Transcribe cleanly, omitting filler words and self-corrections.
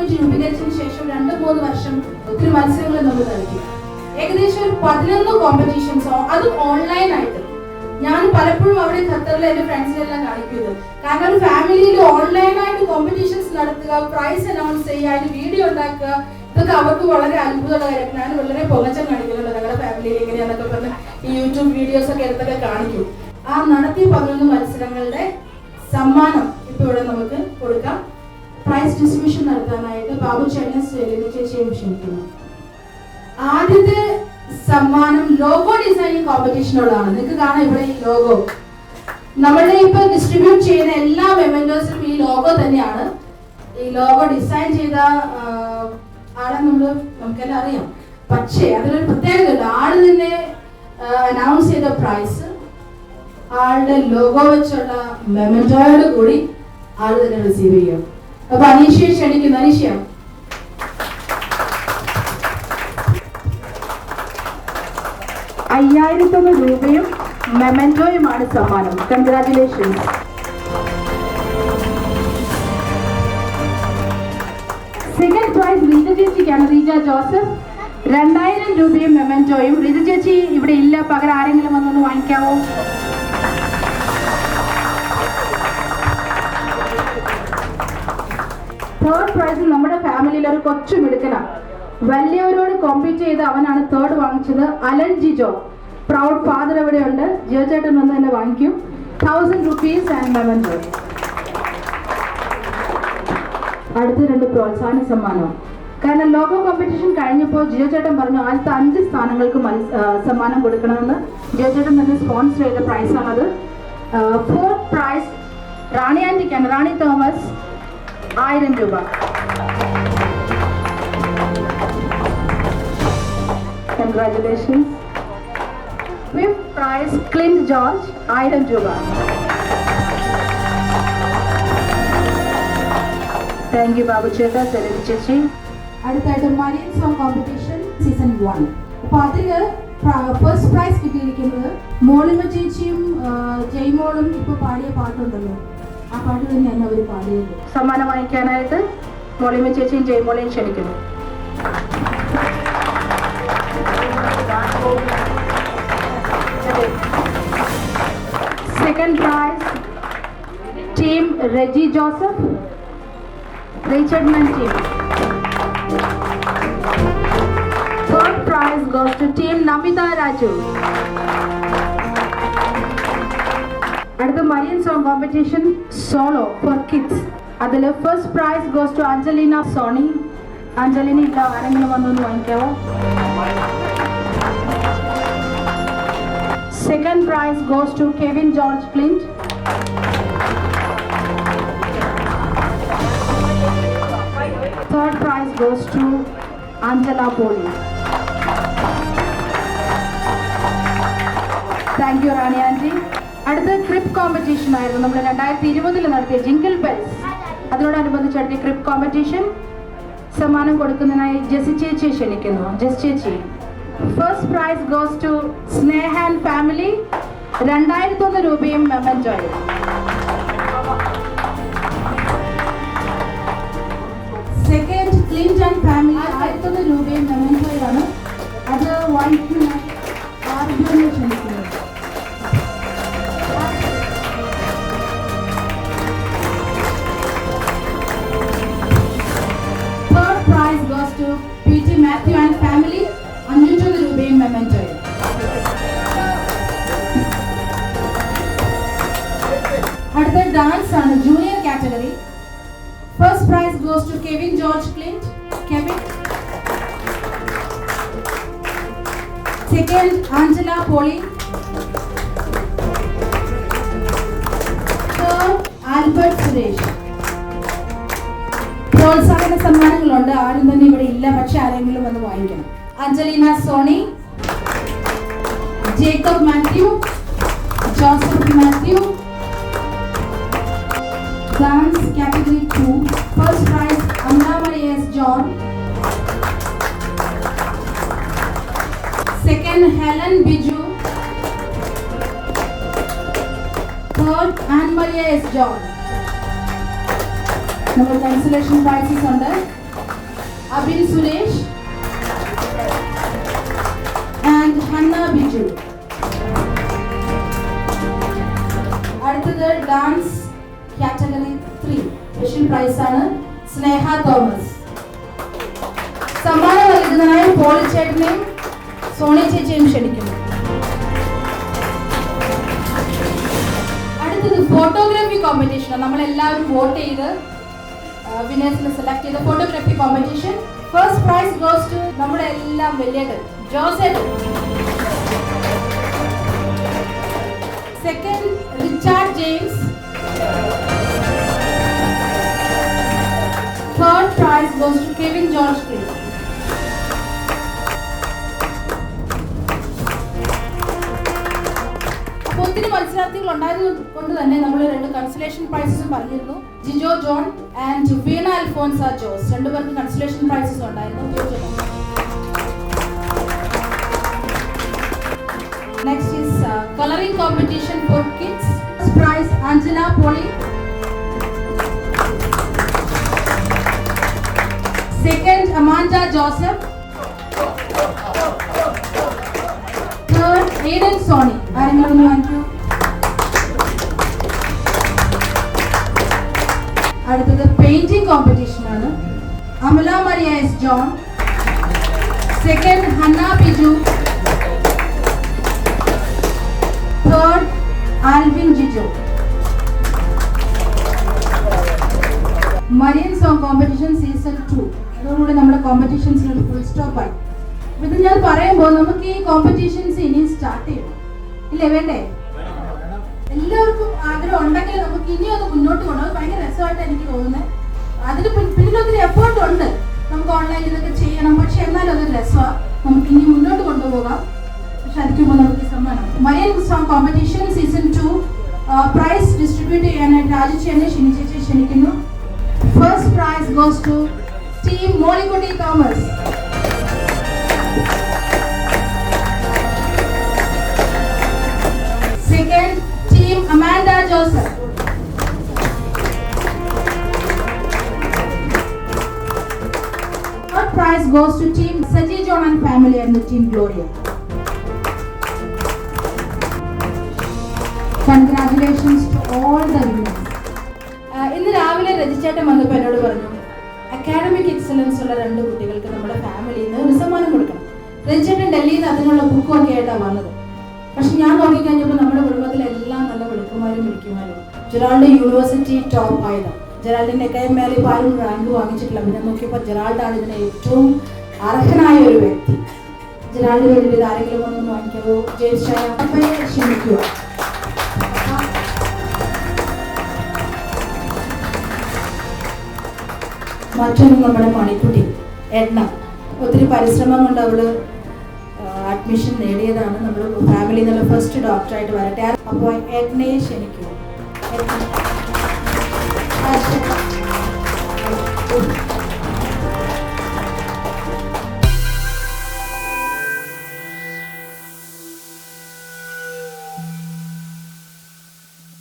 Unit രൂപീകരിച്ചതിന് ശേഷം 2-3 വർഷം ഒത്തിരി മത്സരങ്ങൾ നമ്മൾ നൽകി. ഏകദേശം ഒരു 11 കോമ്പറ്റീഷൻസോ, അതും ഓൺലൈനായിട്ട്. ഞാൻ പലപ്പോഴും അവിടെ ഖത്തറിലെ എൻ്റെ ഫ്രണ്ട്സിനെല്ലാം കാണിക്കുന്നത്. കാരണം ഒരു ഫാമിലിയിൽ ഓൺലൈനായിട്ട് കോമ്പറ്റീഷൻസ് നടത്തുക, പ്രൈസ് അനൗൺസ് ചെയ്യുക, അതിന് വീഡിയോ ഉണ്ടാക്കുക, ഇതൊക്കെ അവർക്ക് വളരെ അത്ഭുതകരമായിരുന്നു. ഞാൻ വളരെ പുകച്ചം കാണിക്കുന്നുണ്ട് ഞങ്ങളുടെ ഫാമിലിയിൽ എങ്ങനെയാണെന്നൊക്കെ പറഞ്ഞ് ഈ യൂട്യൂബ് വീഡിയോസ് ഒക്കെ എടുത്തൊക്കെ കാണിക്കും. ആ നടത്തിയ 11 മത്സരങ്ങളുടെ സമ്മാനം ഇപ്പൊ ഇവിടെ നമുക്ക് കൊടുക്കാം. പ്രൈസ് ഡിസ്ട്രിബ്യൂഷൻ നടത്താനായിട്ട് ബാബു ചേട്ടൻ ചേച്ചിയും ക്ഷണിക്കുന്നു. ആദ്യത്തെ സമ്മാനം ലോഗോ ഡിസൈനിങ് കോമ്പറ്റീഷനുള്ളതാണ്. നിങ്ങൾക്ക് കാണാം ഇവിടെ ഈ ലോഗോ. നമ്മളുടെ ഇപ്പൊ ഡിസ്ട്രിബ്യൂട്ട് ചെയ്യുന്ന എല്ലാ മെമന്റോസിലും ഈ ലോഗോ തന്നെയാണ്. ഈ ലോഗോ ഡിസൈൻ ചെയ്ത ആളെ നമുക്കെല്ലാം അറിയാം. പക്ഷേ അതിനൊരു പ്രത്യേകത, ആള് തന്നെ അനൗൺസ് ചെയ്ത പ്രൈസ് ആളുടെ ലോഗോ വെച്ചുള്ള മെമന്റോയോട് കൂടി ആള് തന്നെ റിസീവ് ചെയ്യും. അപ്പൊ അനീഷയെ ക്ഷണിക്കുന്നു. അനീഷ, ₹5000 മെമന്റോയുമാണ് സമ്മാനം. കൺഗ്രാറ്റുലേഷൻസ്. സെക്കൻഡ് പ്രൈസ് റീജ ചേച്ചിക്കാണ്. റീജ ജോസഫ്. ₹2000 മെമന്റോയും. റീജ ചേച്ചി ഇവിടെ ഇല്ല, പകരം ആരെങ്കിലും വന്നൊന്ന് വാങ്ങിക്കാവോ? തേർഡ് പ്രൈസ് നമ്മുടെ ഫാമിലിയിൽ ഒരു കൊച്ചു മിടുക്കനാണ്. വലിയവരോട് കോമ്പീറ്റ് ചെയ്ത് അവനാണ് തേർഡ് വാങ്ങിച്ചത്. അലൻ ജിജോ. പ്രൗഡ് ഫാദർ എവിടെയുണ്ട്? ജിയോ ചേട്ടൻ വന്ന് തന്നെ വാങ്ങിക്കും. ₹1000 ആൻഡ് മെമന്റോ. അടുത്ത 2 പ്രോത്സാഹന സമ്മാനം. കാരണം ലോഗോ കോമ്പറ്റീഷൻ കഴിഞ്ഞപ്പോൾ ജിയോ ചേട്ടൻ പറഞ്ഞു ആദ്യത്തെ 5 സ്ഥാനങ്ങൾക്ക് സമ്മാനം കൊടുക്കണമെന്ന്. ജിയോ ചേട്ടൻ തന്നെ സ്പോൺസർ ചെയ്ത പ്രൈസാണത്. ഫോർത്ത് പ്രൈസ് റാണി ആൻറ്റിക്കാണ്. Rani Thomas. ₹1000. Congratulations. Fifth prize Clint George. ₹1000. Thank you Babu ചേട്ടാ, സെലിനി ചേച്ചി. അടുത്തായിട്ട് മരിയൻ സോങ് കോമ്പറ്റീഷൻ സീസൺ 1. അപ്പോൾ അതിൽ ഫസ്റ്റ് പ്രൈസ് കിട്ടിയിരിക്കുന്നത് മോളിമ ചേച്ചിയും ജയ്മോളും ഇപ്പോൾ പാടിയ പാട്ടുണ്ടല്ലോ, ആ പാട്ട് തന്നെയാണ് അവർ പാടിയത്. സമ്മാനം വാങ്ങിക്കാനായിട്ട് മോളിമ ചേച്ചിയും ജയ്മോളെയും ക്ഷണിക്കുന്നു. Second prize team Reggie Joseph, Richardman team. Third prize goes to team Namita Raju. അടുത്ത Marian song competition solo for kids. അതിൽ first prize goes to Anjalina Soni. Anjalini ഇല്ല, ആരെങ്കിലും വന്നൊന്ന് വാങ്ങിക്കാവോ? Second prize goes to Kevin George Clint. Third prize goes to Angela Poli. Thank you Rani Aunty. അടുത്ത ക്രിപ്പ് competition ആയിരുന്നു. നമ്മൾ 2020 നടത്തിയ jingle bells, അതിനോടനുബന്ധിച്ച് നടത്തിയ ക്രിപ്പ് കോമ്പറ്റീഷൻ. സമ്മാനം കൊടുക്കുന്നതിനായി ജെസി ചേച്ചിയെ ക്ഷണിക്കുന്നു. ജെസി ചേച്ചി. First prize goes to Snehan family. ₹2000 മെമന്റോയും. സെക്കൻഡ് ക്ലിൻറ്റൺ ഫാമിലി ₹1000 മെമന്റോയാണ്. അത് വാങ്ങിക്കുന്നതിനായി ആർജുനെ ക്ഷണിക്കുന്നു. Third prize goes to PT Matthew and family. ₹500 മെമന്റോയും. അടുത്ത ഡാൻസ് ആണ്, junior category. First prize goes to Kevin George Clint. Kevin. Second Angela Poly. Third Albert Suresh. പ്രോത്സാഹന സമ്മാനങ്ങളുണ്ട്. ആരും തന്നെ ഇവിടെ ഇല്ല, പക്ഷെ ആരെങ്കിലും വന്ന് വാങ്ങിക്കണം. Angelina Sony, Jacob Mathew, Joseph Mathew. Dance category 2. First prize Amnamari S. John. Second Helen Biju. Third Anne Maria S. John. നമ്മൾ കൺസലേഷൻ പ്രൈസസ് ഉണ്ട്. Abin Suresh and Hanna Biju. അടുത്തത് ഡാൻസ് കാറ്റഗറി 3 സ്പെഷ്യൽ പ്രൈസ് ആണ് സ്നേഹ Thomas. സമ്മാനം നൽകുന്നതിനായി poly ചേട്ടനെയും Sony ചേച്ചിയും ക്ഷണിക്കുന്നു. അടുത്തത് photography competition. നമ്മളെല്ലാവരും വോട്ട് ചെയ്ത് വിന്നേഴ്സിനെ സെലക്ട് ചെയ്ത photography competition. First prize goes to നമ്മുടെ എല്ലാം വലിയത് Joseph. Second Richard James. Third prize goes to Kevin George Clay. അപ്പോൾ ഒത്തിരി മത്സരാർത്ഥികൾ ഉണ്ടായത് കൊണ്ട് തന്നെ നമ്മൾ 2 കൺസലേഷൻ പ്രൈസസും പറഞ്ഞിരുന്നു. ജിജോ ജോൺ ആൻഡ് വീണ അൽഫോൻസ ജോസ് 2 പേർക്ക് കൺസലേഷൻ പ്രൈസസ് ഉണ്ടായിരുന്നു. Next is coloring competition for kids. First prize Angela Poli. Second Amanda Joseph. Third Aiden Sony. ആരെങ്കിലും വാങ്ങിക്കൂ. അടുത്തത് പെയിന്റിംഗ് കോമ്പറ്റീഷൻ ആണ്. Amala Maria S John. Second Hannah Biju. Third Alvin Jijo. Marian Song Competition Season 2. അതോടുകൂടി നമ്മുടെ കോമ്പറ്റീഷൻസിന് full stop ആയി. ഇത് ഞാൻ പറയുമ്പോൾ നമുക്ക് ഈ കോമ്പറ്റീഷൻസ് ഇനി സ്റ്റാർട്ട് ചെയ്യണം, ഇല്ലേ? വേണ്ടേ? എല്ലാവർക്കും ആഗ്രഹം ഉണ്ടെങ്കിൽ നമുക്ക് ഇനി അത് മുന്നോട്ട് കൊണ്ടുപോകാൻ ഭയങ്കര രസമായിട്ട് എനിക്ക് തോന്നുന്നത്. അതിന് പിന്നിലൊത്തിരി എഫേർട്ട് ഉണ്ട്. നമുക്ക് ഓൺലൈനിൽ ഇതൊക്കെ ചെയ്യണം, പക്ഷെ എന്നാലും അതൊരു രസമാണ്. നമുക്ക് ഇനി മുന്നോട്ട് കൊണ്ടുപോകാം. നമുക്ക് സമ്മാനം Marian song competition season 2 prize distribute ചെയ്യാനായിട്ട് രാജുചേനെ ക്ഷണിച്ചേച്ചി ക്ഷണിക്കുന്നു. First prize goes to team Mollykutty Thomas. Second team Amanda Joseph. Third prize goes to team Saji John and family and the team Gloria. Congratulations to all the winners. ഇന്ന് രാവിലെ രജിച്ചേട്ടൻ വന്നപ്പോൾ എന്നോട് പറഞ്ഞു, academic excellence ഉള്ള 2 കുട്ടികൾക്ക് നമ്മുടെ ഫാമിലിയിൽ നിന്ന് ഒരു സമ്മാനം കൊടുക്കണം. രജിച്ചേട്ടൻ ഡൽഹിയിൽ നിന്ന് അതിനുള്ള ബുക്കും ഒക്കെ ആയിട്ടാണ് വന്നത്. പക്ഷെ ഞാൻ നോക്കിക്കഴിഞ്ഞപ്പോൾ നമ്മുടെ കുടുംബത്തിലെല്ലാം നല്ല മിടുക്കന്മാരും മിടുക്കിമാരും. ജെറാൾഡ് യൂണിവേഴ്സിറ്റി ടോപ്പ് ആയതാണ്. ജെറാൾഡിന്റെ ഒക്കെ മേലെ ഇപ്പോൾ ആരും റാങ്ക് വാങ്ങിച്ചിട്ടില്ല. പിന്നെ നോക്കിയപ്പോൾ ജെറാൾഡാണ് ഇതിന് ഏറ്റവും അർഹനായ ഒരു വ്യക്തി. ജെറാൾഡിന് വേണ്ടി ഇത് ആരെങ്കിലും ഒന്നും വാങ്ങിക്കാവോ? ജെയിംസ് ക്ഷമിക്കുക. മറ്റൊന്ന് നമ്മുടെ മണിക്കുട്ടി എഡ്ന. ഒത്തിരി പരിശ്രമം കൊണ്ട് അവള് അഡ്മിഷൻ നേടിയതാണ്. നമ്മൾ ഫാമിലിയിൽ നിന്നുള്ള ഫസ്റ്റ് ഡോക്ടറായിട്ട് വരട്ടെ. അപ്പോൾ എഡ്നയെ ക്ഷണിക്കൂ.